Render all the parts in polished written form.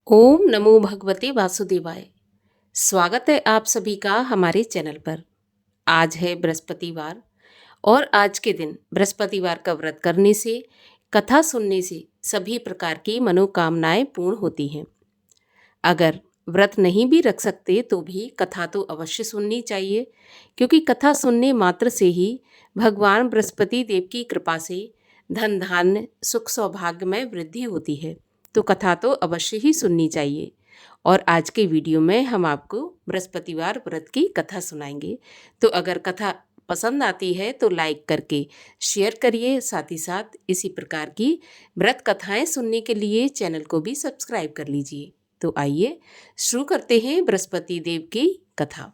ओम नमो भगवते वासुदेवाय। स्वागत है आप सभी का हमारे चैनल पर। आज है बृहस्पतिवार और आज के दिन बृहस्पतिवार का व्रत करने से, कथा सुनने से सभी प्रकार की मनोकामनाएं पूर्ण होती हैं। अगर व्रत नहीं भी रख सकते तो भी कथा तो अवश्य सुननी चाहिए, क्योंकि कथा सुनने मात्र से ही भगवान बृहस्पति देव की कृपा से धन धान्य सुख सौभाग्य में वृद्धि होती है। तो कथा तो अवश्य ही सुननी चाहिए। और आज के वीडियो में हम आपको बृहस्पतिवार व्रत की कथा सुनाएंगे। तो अगर कथा पसंद आती है तो लाइक करके शेयर करिए, साथ ही साथ इसी प्रकार की व्रत कथाएं सुनने के लिए चैनल को भी सब्सक्राइब कर लीजिए। तो आइए शुरू करते हैं बृहस्पति देव की कथा।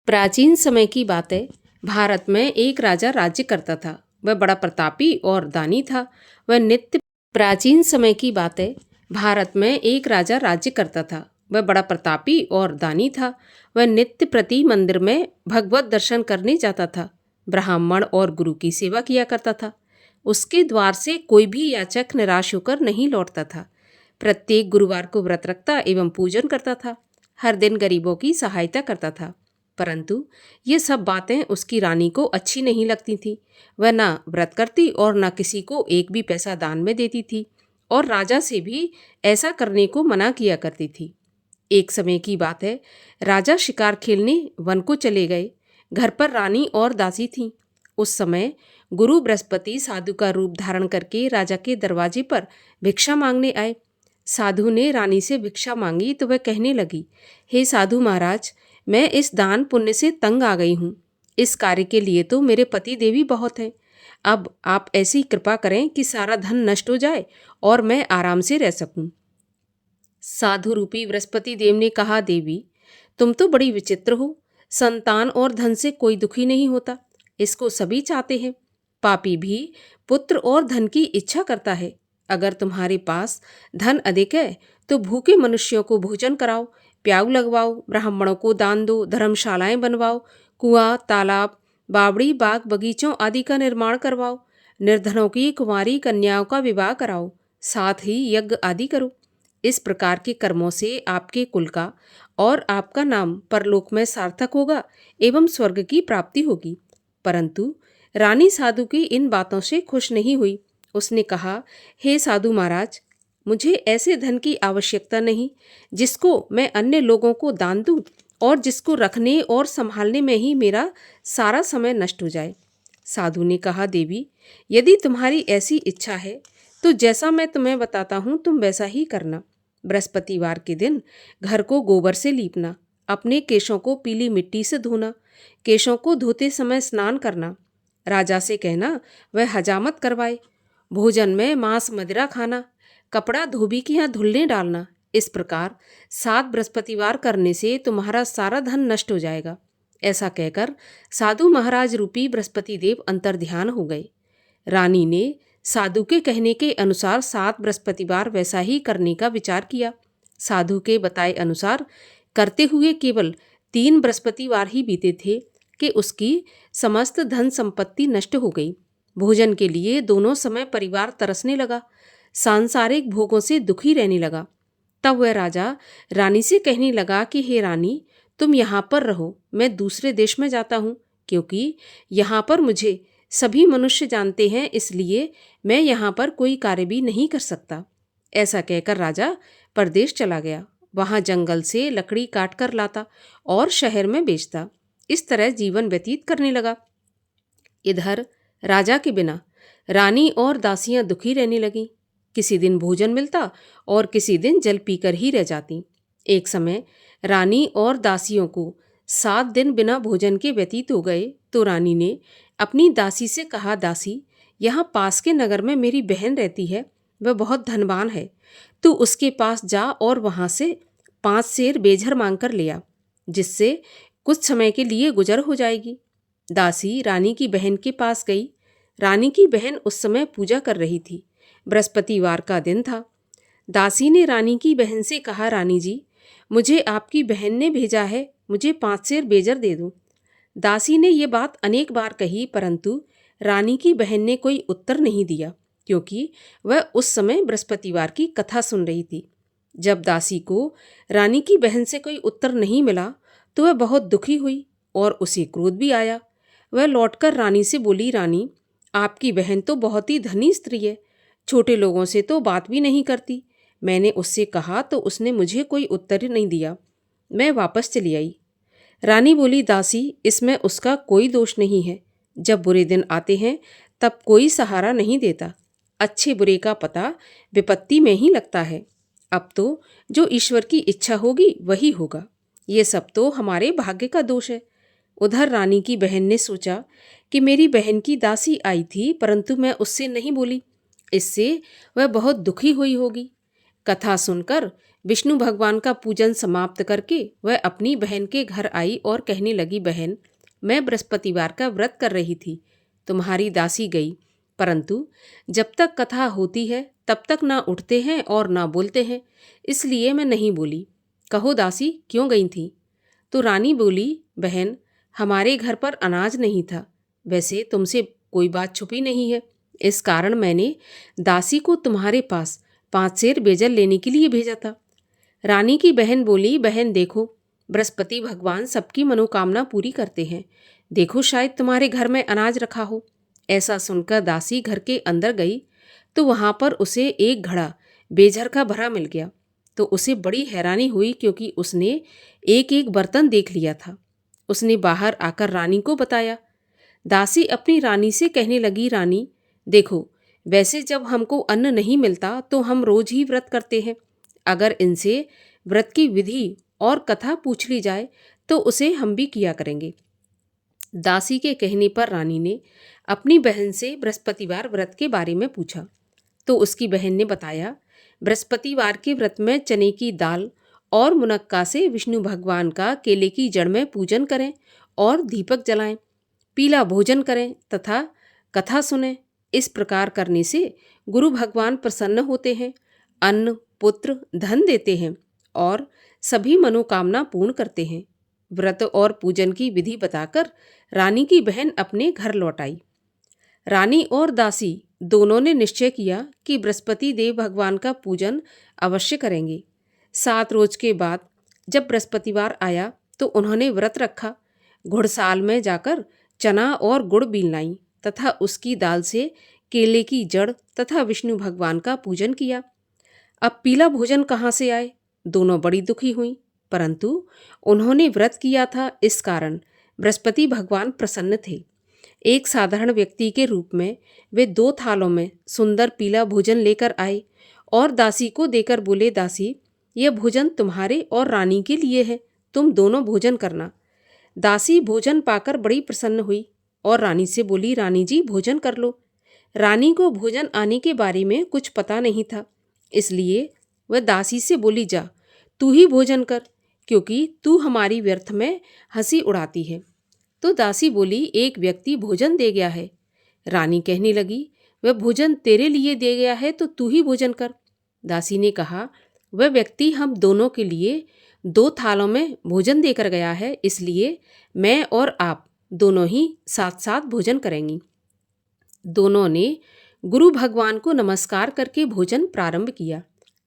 प्राचीन समय की बात है। भारत में एक राजा राज्य करता था। वह बड़ा प्रतापी और दानी था। वह नित्य प्राचीन समय की बात है। भारत में एक राजा राज्य करता था। वह बड़ा प्रतापी और दानी था। वह नित्य प्रति मंदिर में भगवत दर्शन करने जाता था। ब्राह्मण और गुरु की सेवा किया करता था। उसके द्वार से कोई भी याचक निराश होकर नहीं लौटता था। प्रत्येक गुरुवार को व्रत रखता एवं पूजन करता था। हर दिन गरीबों की सहायता करता था। परंतु ये सब बातें उसकी रानी को अच्छी नहीं लगती थी। वह ना व्रत करती और ना किसी को एक भी पैसा दान में देती थी, और राजा से भी ऐसा करने को मना किया करती थी। एक समय की बात है। राजा शिकार खेलने वन को चले गए। घर पर रानी और दासी थीं। उस समय गुरु बृहस्पति साधु का रूप धारण करके राजा के दरवाजे पर भिक्षा मांगने आए। साधु ने रानी से भिक्षा मांगी तो वह कहने लगी, हे साधु महाराज, मैं इस दान पुण्य से तंग आ गई हूँ। इस कार्य के लिए तो मेरे पति देवी बहुत हैं। अब आप ऐसी कृपा करें कि सारा धन नष्ट हो जाए और मैं आराम से रह सकूं। साधु रूपी बृहस्पति देव ने कहा, देवी, तुम तो बड़ी विचित्र हो। संतान और धन से कोई दुखी नहीं होता, इसको सभी चाहते हैं। पापी भी पुत्र और धन की इच्छा करता है। अगर तुम्हारे पास धन अधिक है तो भूखे मनुष्यों को भोजन कराओ, प्याऊ लगवाओ, ब्राह्मणों को दान दो, धर्मशालाएं बनवाओ, कुआं, तालाब, बावड़ी, बाग, बगीचों आदि का निर्माण करवाओ, निर्धनों की कुंवारी कन्याओं का विवाह कराओ, साथ ही यज्ञ आदि करो। इस प्रकार के कर्मों से आपके कुल का और आपका नाम परलोक में सार्थक होगा एवं स्वर्ग की प्राप्ति होगी। परंतु रानी साधु की इन बातों से खुश नहीं हुई। उसने कहा, हे साधु महाराज, मुझे ऐसे धन की आवश्यकता नहीं जिसको मैं अन्य लोगों को दान दूं और जिसको रखने और संभालने में ही मेरा सारा समय नष्ट हो जाए। साधु ने कहा, देवी, यदि तुम्हारी ऐसी इच्छा है तो जैसा मैं तुम्हें बताता हूँ तुम वैसा ही करना। बृहस्पतिवार के दिन घर को गोबर से लीपना, अपने केशों को पीली मिट्टी से धोना, केशों को धोते समय स्नान करना, राजा से कहना वह हजामत करवाए, भोजन में मांस मदिरा खाना, कपड़ा धोबी के यहाँ धुलने डालना। इस प्रकार 7 बृहस्पतिवार करने से तुम्हारा सारा धन नष्ट हो जाएगा। ऐसा कहकर साधु महाराज रूपी बृहस्पति देव अंतर्ध्यान हो गए। रानी ने साधु के कहने के अनुसार 7 बृहस्पतिवार वैसा ही करने का विचार किया। साधु के बताए अनुसार करते हुए केवल 3 बृहस्पतिवार ही बीते थे कि उसकी समस्त धन संपत्ति नष्ट हो गई। भोजन के लिए दोनों समय परिवार तरसने लगा, सांसारिक भोगों से दुखी रहने लगा। तब वह राजा रानी से कहने लगा कि हे रानी, तुम यहाँ पर रहो, मैं दूसरे देश में जाता हूँ, क्योंकि यहाँ पर मुझे सभी मनुष्य जानते हैं, इसलिए मैं यहाँ पर कोई कार्य भी नहीं कर सकता। ऐसा कहकर राजा परदेश चला गया। वहाँ जंगल से लकड़ी काट कर लाता और शहर में बेचता। इस तरह जीवन व्यतीत करने लगा। इधर राजा के बिना रानी और दासियां दुखी रहने लगीं। किसी दिन भोजन मिलता और किसी दिन जल पीकर ही रह जाती। एक समय रानी और दासियों को 7 दिन बिना भोजन के व्यतीत हो गए तो रानी ने अपनी दासी से कहा, दासी, यहाँ पास के नगर में मेरी बहन रहती है, वह बहुत धनवान है। तू उसके पास जा और वहाँ से 5 सेर बेझर मांग कर ले आ, जिससे कुछ समय के लिए गुजर हो जाएगी। दासी रानी की बहन के पास गई। रानी की बहन उस समय पूजा कर रही थी। बृहस्पतिवार का दिन था। दासी ने रानी की बहन से कहा, रानी जी, मुझे आपकी बहन ने भेजा है, मुझे 5 सेर बेजर दे दो। दासी ने ये बात अनेक बार कही, परंतु रानी की बहन ने कोई उत्तर नहीं दिया, क्योंकि वह उस समय बृहस्पतिवार की कथा सुन रही थी। जब दासी को रानी की बहन से कोई उत्तर नहीं मिला तो वह बहुत दुखी हुई और उसे क्रोध भी आया। वह लौटकर रानी से बोली, रानी, आपकी बहन तो बहुत ही धनी स्त्री है, छोटे लोगों से तो बात भी नहीं करती। मैंने उससे कहा तो उसने मुझे कोई उत्तर नहीं दिया। मैं वापस चली आई। रानी बोली, दासी, इसमें उसका कोई दोष नहीं है। जब बुरे दिन आते हैं तब कोई सहारा नहीं देता। अच्छे बुरे का पता विपत्ति में ही लगता है। अब तो जो ईश्वर की इच्छा होगी वही होगा। ये सब तो हमारे भाग्य का दोष है। उधर रानी की बहन ने सोचा कि मेरी बहन की दासी आई थी परंतु मैं उससे नहीं बोली, इससे वह बहुत दुखी हुई होगी। कथा सुनकर विष्णु भगवान का पूजन समाप्त करके वह अपनी बहन के घर आई और कहने लगी, बहन, मैं बृहस्पतिवार का व्रत कर रही थी, तुम्हारी दासी गई, परंतु जब तक कथा होती है तब तक ना उठते हैं और ना बोलते हैं, इसलिए मैं नहीं बोली। कहो दासी, क्यों गई थी? तो रानी बोली, बहन, हमारे घर पर अनाज नहीं था। वैसे तुमसे कोई बात छुपी नहीं है, इस कारण मैंने दासी को तुम्हारे पास 5 सेर बेजल लेने के लिए भेजा था। रानी की बहन बोली, बहन देखो, बृहस्पति भगवान सबकी मनोकामना पूरी करते हैं। देखो, शायद तुम्हारे घर में अनाज रखा हो। ऐसा सुनकर दासी घर के अंदर गई तो वहाँ पर उसे एक घड़ा बेझर का भरा मिल गया। तो उसे बड़ी हैरानी हुई क्योंकि उसने एक एक बर्तन देख लिया था। उसने बाहर आकर रानी को बताया। दासी अपनी रानी से कहने लगी, रानी देखो, वैसे जब हमको अन्न नहीं मिलता तो हम रोज ही व्रत करते हैं। अगर इनसे व्रत की विधि और कथा पूछ ली जाए तो उसे हम भी किया करेंगे। दासी के कहने पर रानी ने अपनी बहन से बृहस्पतिवार व्रत के बारे में पूछा तो उसकी बहन ने बताया, बृहस्पतिवार के व्रत में चने की दाल और मुनक्का से विष्णु भगवान का केले की जड़ में पूजन करें और दीपक जलाएं, पीला भोजन करें तथा कथा सुनें। इस प्रकार करने से गुरु भगवान प्रसन्न होते हैं, अन्न, पुत्र, धन देते हैं और सभी मनोकामना पूर्ण करते हैं। व्रत और पूजन की विधि बताकर रानी की बहन अपने घर लौट आई। रानी और दासी दोनों ने निश्चय किया कि बृहस्पति देव भगवान का पूजन अवश्य करेंगे। 7 रोज के बाद जब बृहस्पतिवार आया तो उन्होंने व्रत रखा। घुड़साल में जाकर चना और गुड़ बीन लाई तथा उसकी दाल से केले की जड़ तथा विष्णु भगवान का पूजन किया। अब पीला भोजन कहाँ से आए? दोनों बड़ी दुखी हुई, परंतु उन्होंने व्रत किया था, इस कारण बृहस्पति भगवान प्रसन्न थे। एक साधारण व्यक्ति के रूप में वे 2 थालों में सुंदर पीला भोजन लेकर आए और दासी को देकर बोले, दासी, यह भोजन तुम्हारे और रानी के लिए है, तुम दोनों भोजन करना। दासी भोजन पाकर बड़ी प्रसन्न हुई और रानी से बोली, रानी जी, भोजन कर लो। रानी को भोजन आने के बारे में कुछ पता नहीं था, इसलिए वह दासी से बोली, जा तू ही भोजन कर, क्योंकि तू हमारी व्यर्थ में हंसी उड़ाती है। तो दासी बोली, एक व्यक्ति भोजन दे गया है। रानी कहने लगी, वह भोजन तेरे लिए दे गया है तो तू ही भोजन कर। दासी ने कहा, वह व्यक्ति हम दोनों के लिए 2 थालों में भोजन देकर गया है, इसलिए मैं और आप दोनों ही साथ साथ भोजन करेंगी। दोनों ने गुरु भगवान को नमस्कार करके भोजन प्रारंभ किया।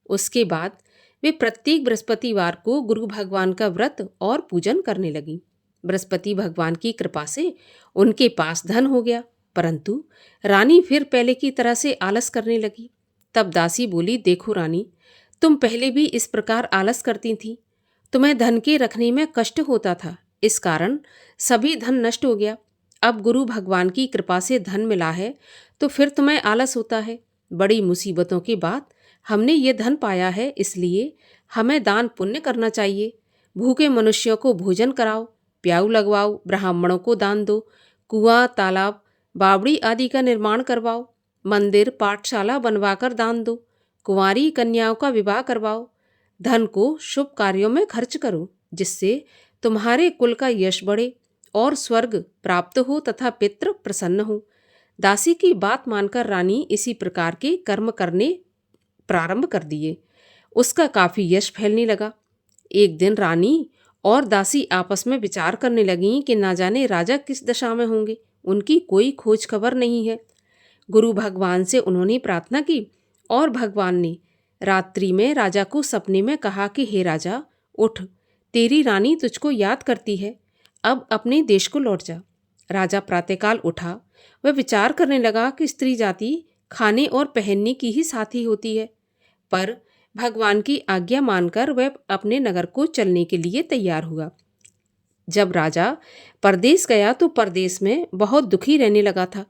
उसके बाद वे प्रत्येक बृहस्पतिवार को गुरु भगवान का व्रत और पूजन करने लगी। बृहस्पति भगवान की कृपा से उनके पास धन हो गया, परंतु रानी फिर पहले की तरह से आलस करने लगी। तब दासी बोली, देखो रानी, तुम पहले भी इस प्रकार आलस करती थी, तुम्हें धन के रखने में कष्ट होता था, इस कारण सभी धन नष्ट हो गया। अब गुरु भगवान की कृपा से धन मिला है तो फिर तुम्हें आलस होता है। बड़ी मुसीबतों के बाद हमने ये धन पाया है, इसलिए हमें दान पुण्य करना चाहिए। भूखे मनुष्यों को भोजन कराओ, प्याऊ लगवाओ, ब्राह्मणों को दान दो, कुआं, तालाब, बावड़ी आदि का निर्माण करवाओ, मंदिर, पाठशाला बनवाकर दान दो, कुंवारी कन्याओं का विवाह करवाओ। धन को शुभ कार्यों में खर्च करो, जिससे तुम्हारे कुल का यश बढ़े और स्वर्ग प्राप्त हो तथा पितृ प्रसन्न हो। दासी की बात मानकर रानी इसी प्रकार के कर्म करने प्रारंभ कर दिए। उसका काफी यश फैलने लगा। एक दिन रानी और दासी आपस में विचार करने लगीं कि ना जाने राजा किस दशा में होंगे, उनकी कोई खोज खबर नहीं है। गुरु भगवान से उन्होंने प्रार्थना की और भगवान ने रात्रि में राजा को सपने में कहा कि हे राजा, उठ, तेरी रानी तुझको याद करती है, अब अपने देश को लौट जा। राजा प्रातःकाल उठा। वह विचार करने लगा कि स्त्री जाति खाने और पहनने की ही साथी होती है, पर भगवान की आज्ञा मानकर वह अपने नगर को चलने के लिए तैयार हुआ। जब राजा परदेश गया तो परदेश में बहुत दुखी रहने लगा था।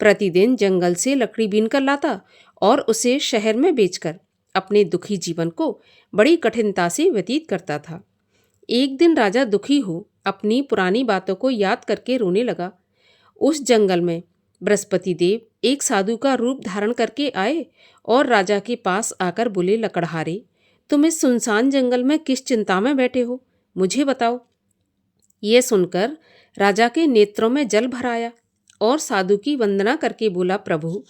प्रतिदिन जंगल से लकड़ी बीन कर लाता और उसे शहर में बेचकर अपने दुखी जीवन को बड़ी कठिनता से व्यतीत करता था। एक दिन राजा दुखी हो अपनी पुरानी बातों को याद करके रोने लगा। उस जंगल में बृहस्पति देव एक साधु का रूप धारण करके आए और राजा के पास आकर बोले, लकड़हारे, तुम इस सुनसान जंगल में किस चिंता में बैठे हो, मुझे बताओ। ये सुनकर राजा के नेत्रों में जल भर आया और साधु की वंदना करके बोला, प्रभु,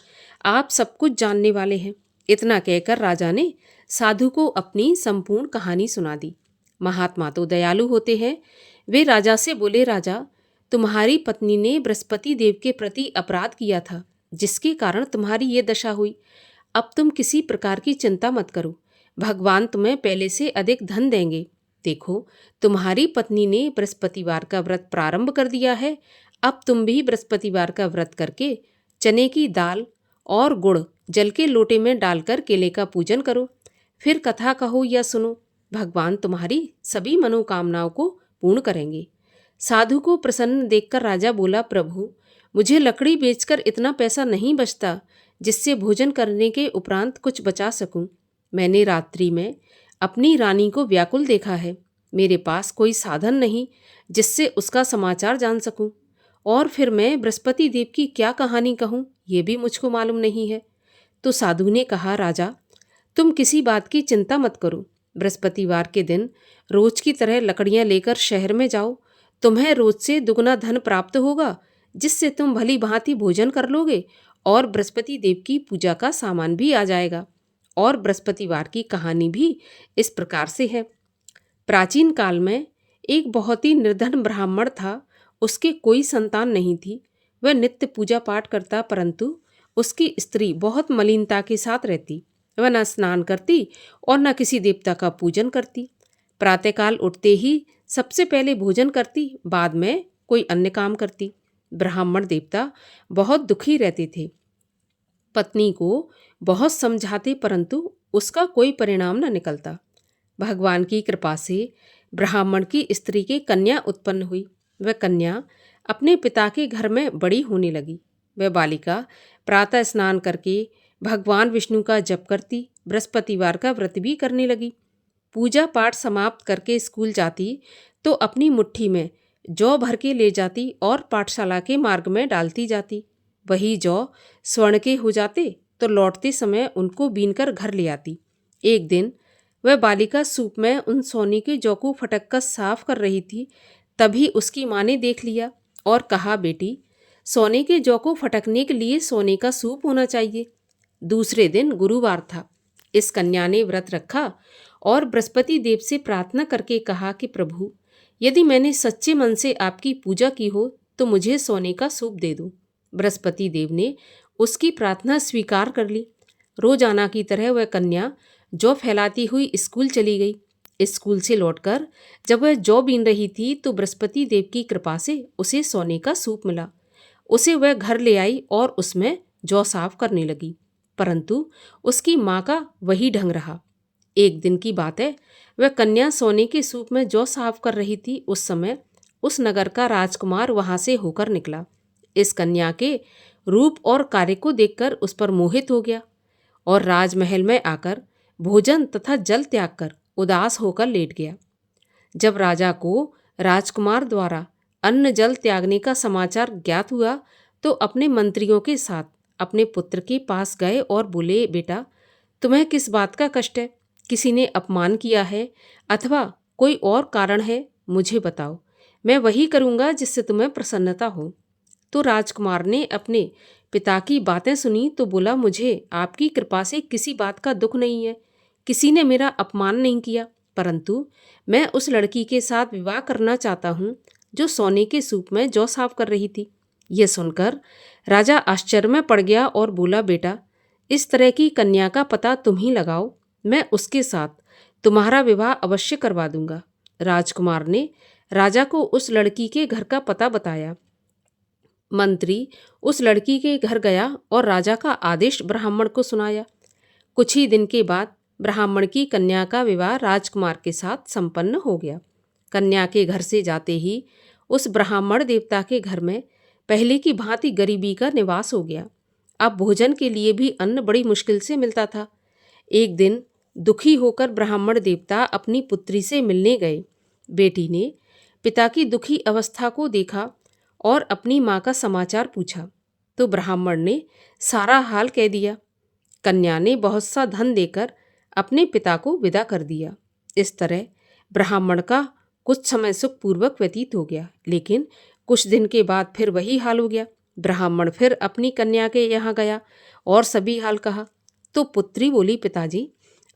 आप सब कुछ जानने वाले हैं। इतना कहकर राजा ने साधु को अपनी संपूर्ण कहानी सुना दी। महात्मा तो दयालु होते हैं। वे राजा से बोले, राजा, तुम्हारी पत्नी ने बृहस्पति देव के प्रति अपराध किया था, जिसके कारण तुम्हारी ये दशा हुई। अब तुम किसी प्रकार की चिंता मत करो, भगवान तुम्हें पहले से अधिक धन देंगे। देखो, तुम्हारी पत्नी ने बृहस्पतिवार का व्रत प्रारंभ कर दिया है। अब तुम भी बृहस्पतिवार का व्रत करके चने की दाल और गुड़ जल के लोटे में डालकर केले का पूजन करो, फिर कथा कहो या सुनो। भगवान तुम्हारी सभी मनोकामनाओं को पूर्ण करेंगे। साधु को प्रसन्न देखकर राजा बोला, प्रभु, मुझे लकड़ी बेचकर इतना पैसा नहीं बचता जिससे भोजन करने के उपरांत कुछ बचा सकूं। मैंने रात्रि में अपनी रानी को व्याकुल देखा है। मेरे पास कोई साधन नहीं जिससे उसका समाचार जान सकूं, और फिर मैं बृहस्पति देव की क्या कहानी कहूं, ये भी मुझको मालूम नहीं है। तो साधु ने कहा, राजा, तुम किसी बात की चिंता मत करो। बृहस्पतिवार के दिन रोज की तरह लकड़ियां लेकर शहर में जाओ। तुम्हें रोज से दुगना धन प्राप्त होगा, जिससे तुम भली भांति भोजन कर लोगे और बृहस्पति देव की पूजा का सामान भी आ जाएगा। और बृहस्पतिवार की कहानी भी इस प्रकार से है। प्राचीन काल में एक बहुत ही निर्धन ब्राह्मण था। उसके कोई संतान नहीं थी। वह नित्य पूजा पाठ करता, परंतु उसकी स्त्री बहुत मलिनता के साथ रहती। वह न स्नान करती और न किसी देवता का पूजन करती। प्रातःकाल उठते ही सबसे पहले भोजन करती, बाद में कोई अन्य काम करती। ब्राह्मण देवता बहुत दुखी रहते थे। पत्नी को बहुत समझाते, परंतु उसका कोई परिणाम न निकलता। भगवान की कृपा से ब्राह्मण की स्त्री की कन्या उत्पन्न हुई। वह कन्या अपने पिता के घर में बड़ी होने लगी। वह बालिका प्रातः स्नान करके भगवान विष्णु का जप करती, बृहस्पतिवार का व्रत भी करने लगी। पूजा पाठ समाप्त करके स्कूल जाती तो अपनी मुट्ठी में जौ भर के ले जाती और पाठशाला के मार्ग में डालती जाती। वही जौ स्वर्ण के हो जाते तो लौटते समय उनको बीनकर घर ले आती। एक दिन वह बालिका सूप में उन सोने के जौ को फटक कर साफ कर रही थी। तभी उसकी माँ ने देख लिया और कहा, बेटी, सोने के जौ को फटकने के लिए सोने का सूप होना चाहिए। दूसरे दिन गुरुवार था। इस कन्या ने व्रत रखा और बृहस्पति देव से प्रार्थना करके कहा कि प्रभु, यदि मैंने सच्चे मन से आपकी पूजा की हो तो मुझे सोने का सूप दे दो। बृहस्पति देव ने उसकी प्रार्थना स्वीकार कर ली। रोजाना की तरह वह कन्या जौ फैलाती हुई स्कूल चली गई। स्कूल से लौटकर जब वह जौ बीन रही थी तो बृहस्पति देव की कृपा से उसे सोने का सूप मिला। उसे वह घर ले आई और उसमें जौ साफ करने लगी, परंतु उसकी माँ का वही ढंग रहा। एक दिन की बात है, वह कन्या सोने के सूप में जौ साफ कर रही थी। उस समय उस नगर का राजकुमार वहां से होकर निकला। इस कन्या के रूप और कार्य को देखकर उस पर मोहित हो गया और राजमहल में आकर भोजन तथा जल त्याग कर उदास होकर लेट गया। जब राजा को राजकुमार द्वारा अन्न जल त्यागने का समाचार ज्ञात हुआ तो अपने मंत्रियों के साथ अपने पुत्र के पास गए और बोले, बेटा, तुम्हें किस बात का कष्ट है? किसी ने अपमान किया है अथवा कोई और कारण है? मुझे बताओ, मैं वही करूँगा जिससे तुम्हें प्रसन्नता हो। तो राजकुमार ने अपने पिता की बातें सुनी तो बोला, मुझे आपकी कृपा से किसी बात का दुख नहीं है। किसी ने मेरा अपमान नहीं किया, परंतु मैं उस लड़की के साथ विवाह करना चाहता हूँ जो सोने के सूप में जौ साफ कर रही थी। यह सुनकर राजा आश्चर्य में पड़ गया और बोला, बेटा, इस तरह की कन्या का पता तुम ही लगाओ। मैं उसके साथ तुम्हारा विवाह अवश्य करवा दूंगा। राजकुमार ने राजा को उस लड़की के घर का पता बताया। मंत्री उस लड़की के घर गया और राजा का आदेश ब्राह्मण को सुनाया। कुछ ही दिन के बाद ब्राह्मण की कन्या का विवाह राजकुमार के साथ संपन्न हो गया। कन्या के घर से जाते ही उस ब्राह्मण देवता के घर में पहले की भांति गरीबी का निवास हो गया। अब भोजन के लिए भी अन्न बड़ी मुश्किल से मिलता था। एक दिन दुखी होकर ब्राह्मण देवता अपनी पुत्री से मिलने गए। बेटी ने पिता की दुखी अवस्था को देखा और अपनी माँ का समाचार पूछा तो ब्राह्मण ने सारा हाल कह दिया। कन्या ने बहुत सा धन देकर अपने पिता को विदा कर दिया। इस तरह ब्राह्मण का कुछ समय सुखपूर्वक व्यतीत हो गया, लेकिन कुछ दिन के बाद फिर वही हाल हो गया। ब्राह्मण फिर अपनी कन्या के यहाँ गया और सभी हाल कहा तो पुत्री बोली, पिताजी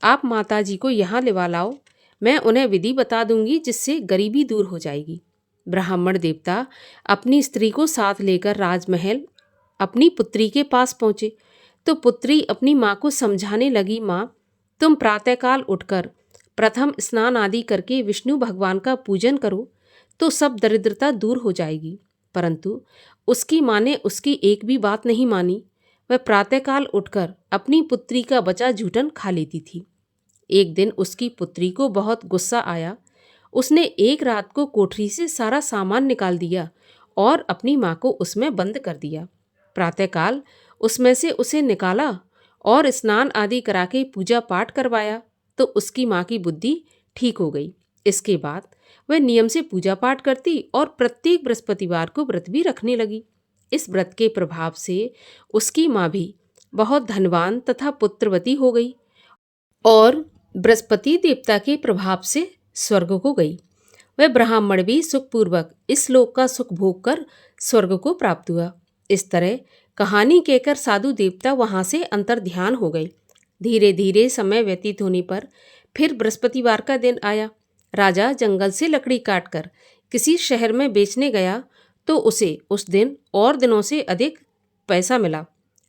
आप माताजी को यहाँ लिवा लाओ, मैं उन्हें विधि बता दूंगी जिससे गरीबी दूर हो जाएगी। ब्राह्मण देवता अपनी स्त्री को साथ लेकर राजमहल अपनी पुत्री के पास पहुँचे तो पुत्री अपनी माँ को समझाने लगी, माँ तुम प्रातःकाल उठकर प्रथम स्नान आदि करके विष्णु भगवान का पूजन करो तो सब दरिद्रता दूर हो जाएगी। परंतु उसकी माँ ने उसकी एक भी बात नहीं मानी। वह प्रातःकाल उठकर अपनी पुत्री का बचा जूठन खा लेती थी। एक दिन उसकी पुत्री को बहुत गुस्सा आया। उसने एक रात को कोठरी से सारा सामान निकाल दिया और अपनी माँ को उसमें बंद कर दिया। प्रातःकाल उसमें से उसे निकाला और स्नान आदि करा के पूजा पाठ करवाया तो उसकी माँ की बुद्धि ठीक हो गई। इसके बाद वह नियम से पूजा पाठ करती और प्रत्येक बृहस्पतिवार को व्रत भी रखने लगी। इस व्रत के प्रभाव से उसकी माँ भी बहुत धनवान तथा पुत्रवती हो गई और बृहस्पति देवता के प्रभाव से स्वर्ग को गई। वह ब्राह्मण भी सुखपूर्वक इस लोक का सुख भोग कर स्वर्ग को प्राप्त हुआ। इस तरह कहानी कहकर साधु देवता वहां से अंतर्ध्यान हो गए। धीरे धीरे समय व्यतीत होने पर फिर बृहस्पतिवार का दिन आया। राजा जंगल से लकड़ी काटकर किसी शहर में बेचने गया तो उसे उस दिन और दिनों से अधिक पैसा मिला।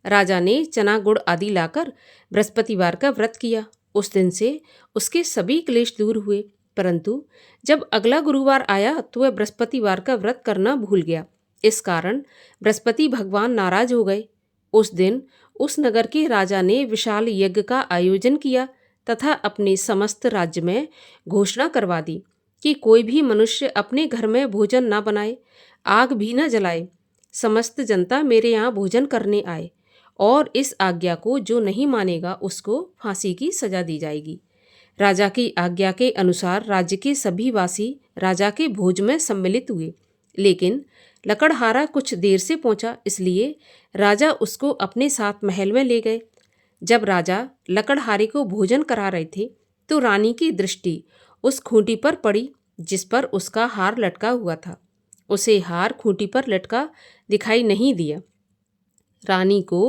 राजा ने चना गुड़ आदि लाकर बृहस्पतिवार का व्रत किया। उस दिन से उसके सभी क्लेश दूर हुए। परंतु जब अगला गुरुवार आया तो वह बृहस्पतिवार का व्रत करना भूल गया। इस कारण बृहस्पति भगवान नाराज हो गए। उस दिन उस नगर के राजा ने विशाल यज्ञ का आयोजन किया तथा अपने समस्त राज्य में घोषणा करवा दी कि कोई भी मनुष्य अपने घर में भोजन न बनाए, आग भी न जलाए। समस्त जनता मेरे यहाँ भोजन करने आए और इस आज्ञा को जो नहीं मानेगा उसको फांसी की सजा दी जाएगी। राजा की आज्ञा के अनुसार राज्य के सभी वासी राजा के भोज में सम्मिलित हुए, लेकिन लकड़हारा कुछ देर से पहुंचा, इसलिए राजा उसको अपने साथ महल में ले गए। जब राजा लकड़हारे को भोजन करा रहे थे तो रानी की दृष्टि उस खूंटी पर पड़ी जिस पर उसका हार लटका हुआ था। उसे हार खूंटी पर लटका दिखाई नहीं दिया। रानी को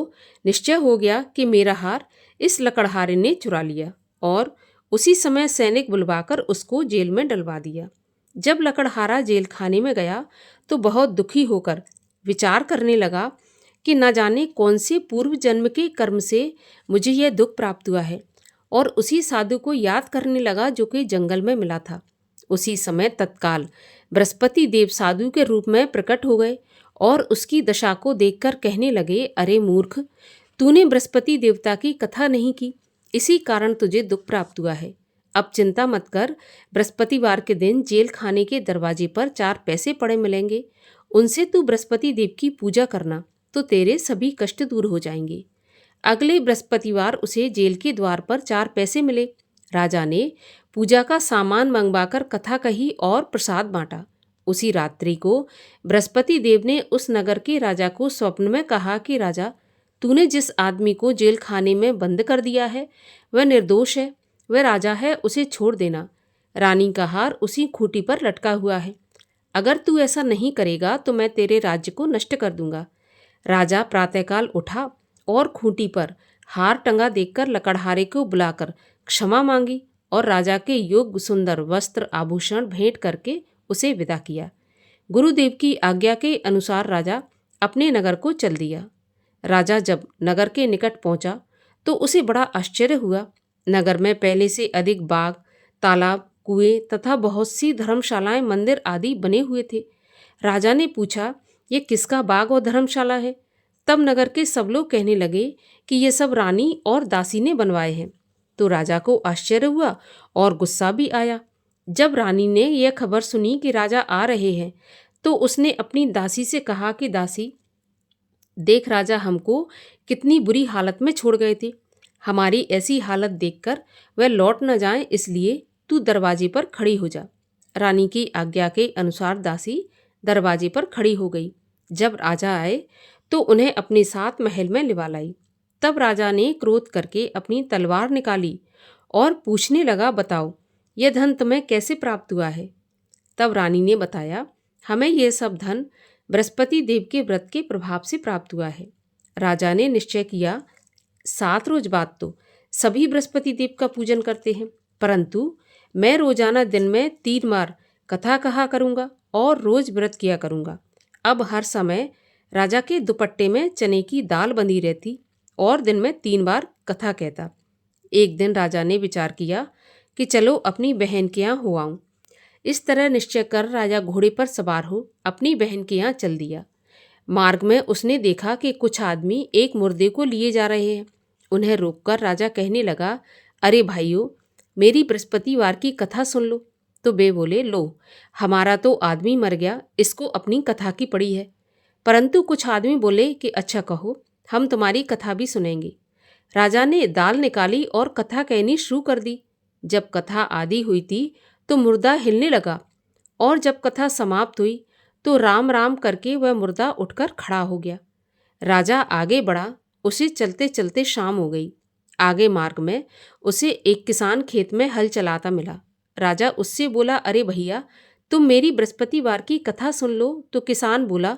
निश्चय हो गया कि मेरा हार इस लकड़हारे ने चुरा लिया और उसी समय सैनिक बुलवाकर उसको जेल में डलवा दिया। जब लकड़हारा जेल खाने में गया तो बहुत दुखी होकर विचार करने लगा कि न जाने कौन से पूर्व जन्म के कर्म से मुझे यह दुख प्राप्त हुआ है, और उसी साधु को याद करने लगा जो कि जंगल में मिला था। उसी समय तत्काल बृहस्पति देव साधु के रूप में प्रकट हो गए और उसकी दशा को देखकर कहने लगे, अरे मूर्ख, तूने बृहस्पति देवता की कथा नहीं की, इसी कारण तुझे दुख प्राप्त हुआ है। अब चिंता मत कर, बृहस्पतिवार के दिन जेल खाने के दरवाजे पर 4 पैसे पड़े मिलेंगे, उनसे तू बृहस्पति देव की पूजा करना तो तेरे सभी कष्ट दूर हो जाएंगे। अगले बृहस्पतिवार उसे जेल के द्वार पर 4 पैसे मिले। राजा ने पूजा का सामान मंगवाकर कथा कही और प्रसाद बांटा। उसी रात्रि को बृहस्पति देव ने उस नगर के राजा को स्वप्न में कहा कि राजा, तूने जिस आदमी को जेल खाने में बंद कर दिया है वह निर्दोष है, वह राजा है, उसे छोड़ देना। रानी का हार उसी खूंटी पर लटका हुआ है। अगर तू ऐसा नहीं करेगा तो मैं तेरे राज्य को नष्ट कर दूंगा। राजा प्रातःकाल उठा और खूंटी पर हार टंगा देखकर लकड़हारे को बुलाकर क्षमा मांगी और राजा के योग्य सुंदर वस्त्र आभूषण भेंट करके उसे विदा किया। गुरुदेव की आज्ञा के अनुसार राजा अपने नगर को चल दिया। राजा जब नगर के निकट पहुंचा तो उसे बड़ा आश्चर्य हुआ नगर में पहले से अधिक बाग, तालाब, कुएं तथा बहुत सी धर्मशालाएं, मंदिर आदि बने हुए थे। राजा ने पूछा, ये किसका बाग और धर्मशाला है? तब नगर के सब लोग कहने लगे कि ये सब रानी और दासी ने बनवाए हैं। तो राजा को आश्चर्य हुआ और गुस्सा भी आया। जब रानी ने यह खबर सुनी कि राजा आ रहे हैं, तो उसने अपनी दासी से कहा कि दासी, देख राजा हमको कितनी बुरी हालत में छोड़ गए थे। हमारी ऐसी हालत देखकर वह लौट न जाएं, इसलिए तू दरवाजे पर खड़ी हो जा। रानी की आज्ञा के अनुसार दासी दरवाजे पर खड़ी हो गई। जब राजा आए तो उन्हें अपने साथ महल में लिवा लाई। तब राजा ने क्रोध करके अपनी तलवार निकाली और पूछने लगा, बताओ यह धन तुम्हें कैसे प्राप्त हुआ है? तब रानी ने बताया, हमें यह सब धन बृहस्पति देव के व्रत के प्रभाव से प्राप्त हुआ है। राजा ने निश्चय किया, 7 रोज बाद तो सभी बृहस्पति देव का पूजन करते हैं, परंतु मैं रोजाना दिन में 3 बार कथा कहा करूंगा और रोज व्रत किया करूंगा। अब हर समय राजा के दुपट्टे में चने की दाल बंधी रहती और दिन में 3 बार कथा कहता। एक दिन राजा ने विचार किया कि चलो अपनी बहन के यहाँ हो आऊं। इस तरह निश्चय कर राजा घोड़े पर सवार हो अपनी बहन के यहाँ चल दिया। मार्ग में उसने देखा कि कुछ आदमी एक मुर्दे को लिए जा रहे हैं। उन्हें रोककर राजा कहने लगा, अरे भाइयों, मेरी बृहस्पतिवार की कथा सुन लो। तो वे बोले, लो, हमारा तो आदमी मर गया, इसको अपनी कथा की पड़ी है। परंतु कुछ आदमी बोले कि अच्छा कहो, हम तुम्हारी कथा भी सुनेंगे। राजा ने दाल निकाली और कथा कहनी शुरू कर दी। जब कथा आदि हुई थी तो मुर्दा हिलने लगा, और जब कथा समाप्त हुई तो राम राम करके वह मुर्दा उठकर खड़ा हो गया। राजा आगे बढ़ा, उसे चलते चलते शाम हो गई। आगे मार्ग में उसे एक किसान खेत में हल चलाता मिला। राजा उससे बोला, अरे भैया, तुम मेरी बृहस्पतिवार की कथा सुन लो। तो किसान बोला,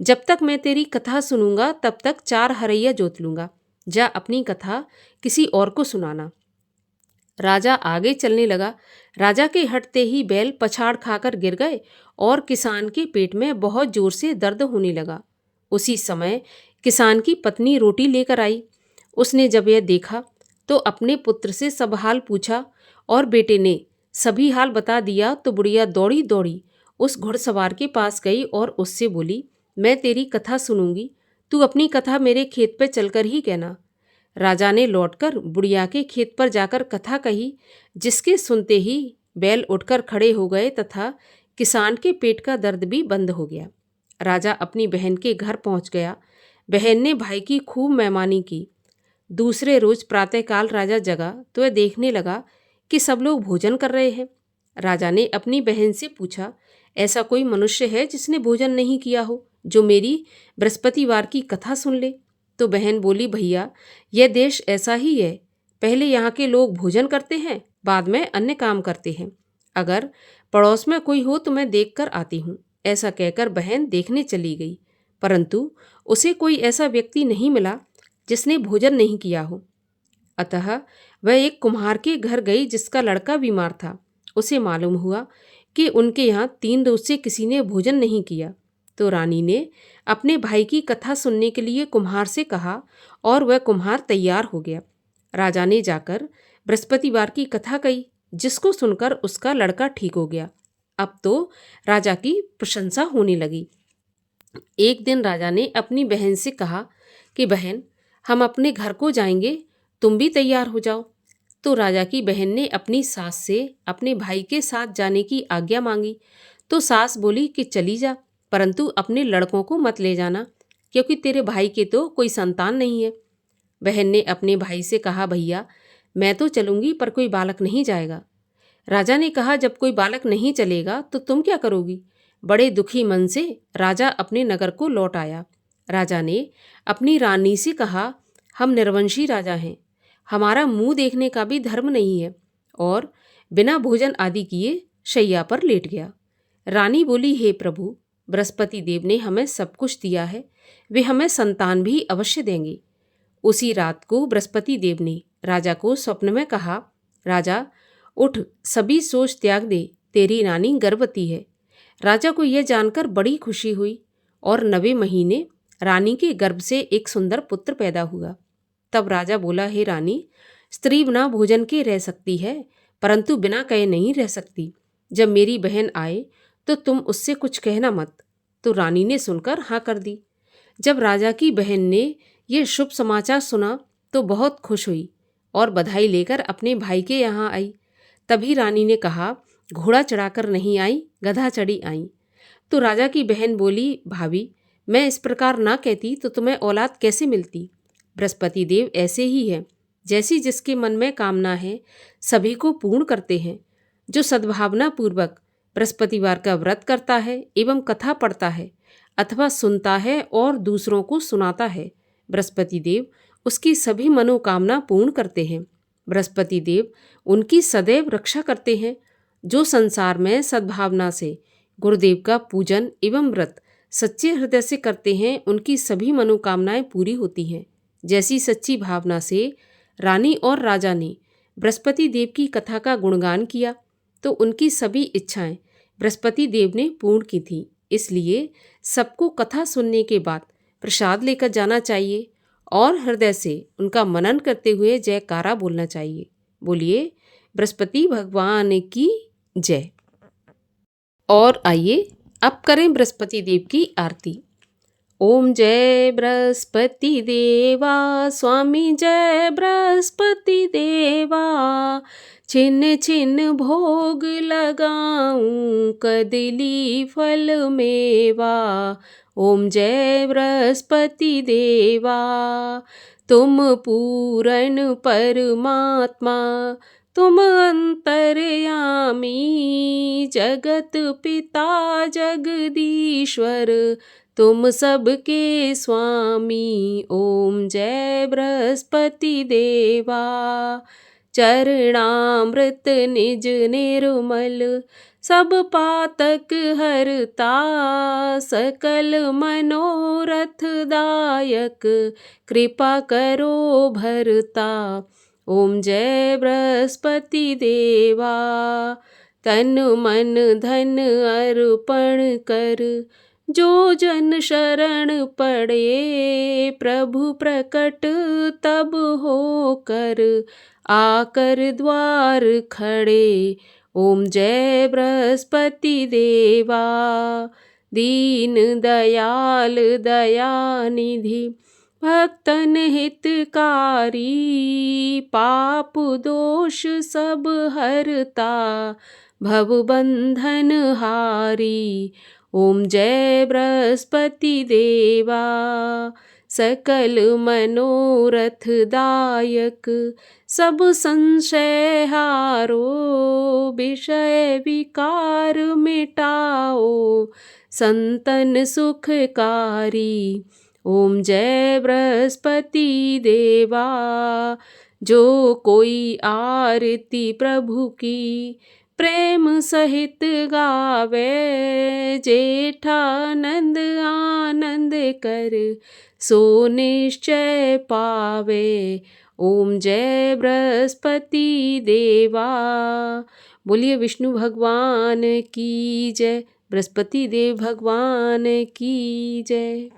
जब तक मैं तेरी कथा सुनूंगा तब तक 4 हरैया जोत लूंगा। जा अपनी कथा किसी और को सुनाना। राजा आगे चलने लगा। राजा के हटते ही बैल पछाड़ खाकर गिर गए और किसान के पेट में बहुत जोर से दर्द होने लगा। उसी समय किसान की पत्नी रोटी लेकर आई। उसने जब यह देखा तो अपने पुत्र से सब हाल पूछा और बेटे ने सभी हाल बता दिया। तो बुढ़िया दौड़ी दौड़ी उस घुड़सवार के पास गई और उससे बोली, मैं तेरी कथा सुनूंगी, तू अपनी कथा मेरे खेत पर चलकर ही कहना। राजा ने लौटकर बुढ़िया के खेत पर जाकर कथा कही, जिसके सुनते ही बैल उठकर खड़े हो गए तथा किसान के पेट का दर्द भी बंद हो गया। राजा अपनी बहन के घर पहुंच गया। बहन ने भाई की खूब मेहमानी की। दूसरे रोज प्रातःकाल राजा जगा तो वह देखने लगा कि सब लोग भोजन कर रहे हैं। राजा ने अपनी बहन से पूछा, ऐसा कोई मनुष्य है जिसने भोजन नहीं किया हो, जो मेरी बृहस्पतिवार की कथा सुन ले? तो बहन बोली, भैया, यह देश ऐसा ही है। पहले यहाँ के लोग भोजन करते हैं, बाद में अन्य काम करते हैं। अगर पड़ोस में कोई हो तो मैं देख कर आती हूँ। ऐसा कहकर बहन देखने चली गई, परंतु उसे कोई ऐसा व्यक्ति नहीं मिला जिसने भोजन नहीं किया हो। अतः वह एक कुम्हार के घर गई जिसका लड़का बीमार था। उसे मालूम हुआ कि उनके यहाँ 3 रोज से किसी ने भोजन नहीं किया। तो रानी ने अपने भाई की कथा सुनने के लिए कुम्हार से कहा और वह कुम्हार तैयार हो गया। राजा ने जाकर बृहस्पतिवार की कथा कही, जिसको सुनकर उसका लड़का ठीक हो गया। अब तो राजा की प्रशंसा होने लगी। एक दिन राजा ने अपनी बहन से कहा कि बहन, हम अपने घर को जाएंगे, तुम भी तैयार हो जाओ। तो राजा की बहन ने अपनी सास से अपने भाई के साथ जाने की आज्ञा मांगी। तो सास बोली कि चली जा, परंतु अपने लड़कों को मत ले जाना, क्योंकि तेरे भाई के तो कोई संतान नहीं है। बहन ने अपने भाई से कहा, भैया, मैं तो चलूंगी पर कोई बालक नहीं जाएगा। राजा ने कहा, जब कोई बालक नहीं चलेगा तो तुम क्या करोगी? बड़े दुखी मन से राजा अपने नगर को लौट आया। राजा ने अपनी रानी से कहा, हम निर्वंशी राजा हैं, हमारा मुंह देखने का भी धर्म नहीं है, और बिना भोजन आदि किए शैया पर लेट गया। रानी बोली, हे प्रभु, बृहस्पति देव ने हमें सब कुछ दिया है, वे हमें संतान भी अवश्य देंगे। उसी रात को बृहस्पति देव ने राजा को स्वप्न में कहा, राजा उठ, सभी सोच त्याग दे, तेरी रानी गर्भवती है। राजा को यह जानकर बड़ी खुशी हुई और 9वें महीने रानी के गर्भ से एक सुंदर पुत्र पैदा हुआ। तब राजा बोला, हे रानी, स्त्री बिना भोजन के रह सकती है, परंतु बिना कहे नहीं रह सकती। जब मेरी बहन आए तो तुम उससे कुछ कहना मत। तो रानी ने सुनकर हाँ कर दी। जब राजा की बहन ने यह शुभ समाचार सुना तो बहुत खुश हुई और बधाई लेकर अपने भाई के यहाँ आई। तभी रानी ने कहा, घोड़ा चढ़ाकर नहीं आई, गधा चढ़ी आई। तो राजा की बहन बोली, भाभी, मैं इस प्रकार ना कहती तो तुम्हें औलाद कैसे मिलती। बृहस्पति देव ऐसे ही है, जैसी जिसके मन में कामना है सभी को पूर्ण करते हैं। जो सद्भावना पूर्वक बृहस्पतिवार का व्रत करता है एवं कथा पढ़ता है अथवा सुनता है और दूसरों को सुनाता है, बृहस्पति देव उसकी सभी मनोकामना पूर्ण करते हैं। बृहस्पति देव उनकी सदैव रक्षा करते हैं। जो संसार में सद्भावना से गुरुदेव का पूजन एवं व्रत सच्चे हृदय से करते हैं, उनकी सभी मनोकामनाएं पूरी होती हैं। जैसी सच्ची भावना से रानी और राजा ने बृहस्पति देव की कथा का गुणगान किया तो उनकी सभी इच्छाएं बृहस्पति देव ने पूर्ण की थी। इसलिए सबको कथा सुनने के बाद प्रसाद लेकर जाना चाहिए और हृदय से उनका मनन करते हुए जयकारा बोलना चाहिए। बोलिए बृहस्पति भगवान की जय। और आइए अब करें बृहस्पति देव की आरती। ओम जय बृहस्पति देवा, स्वामी जय बृहस्पति देवा। छिन्न छिन्न भोग लगाऊं, कदली फल मेवा। ओम जय बृहस्पति देवा। तुम पूर्ण परमात्मा, तुम अंतर्यामी, जगत पिता जगदीश्वर, तुम सबके स्वामी। ओम जय बृहस्पति देवा। चरणामृत निज निर्मल, सब पातक हरता, सकल मनोरथ दायक, कृपा करो भरता। ओम जय बृहस्पति देवा। तन मन धन अर्पण कर, जो जन शरण पड़े, प्रभु प्रकट तब होकर, आकर द्वार खड़े। ओम जय बृहस्पति देवा। दीन दयाल दयानिधि, भक्तन हितकारी, पाप दोष सब हरता, भव बंधन हारी। ओम जय बृहस्पति देवा। सकल मनोरथ दायक, सब संशय हारो, विषय विकार मिटाओ, संतन सुखकारी। ओम जय बृहस्पति देवा। जो कोई आरती प्रभु की, प्रेम सहित गावे, जेठानंद आनंद कर, सो निश्चय पावे। ओम जय बृहस्पति देवा। बोलिए विष्णु भगवान की जय, बृहस्पति देव भगवान की जय।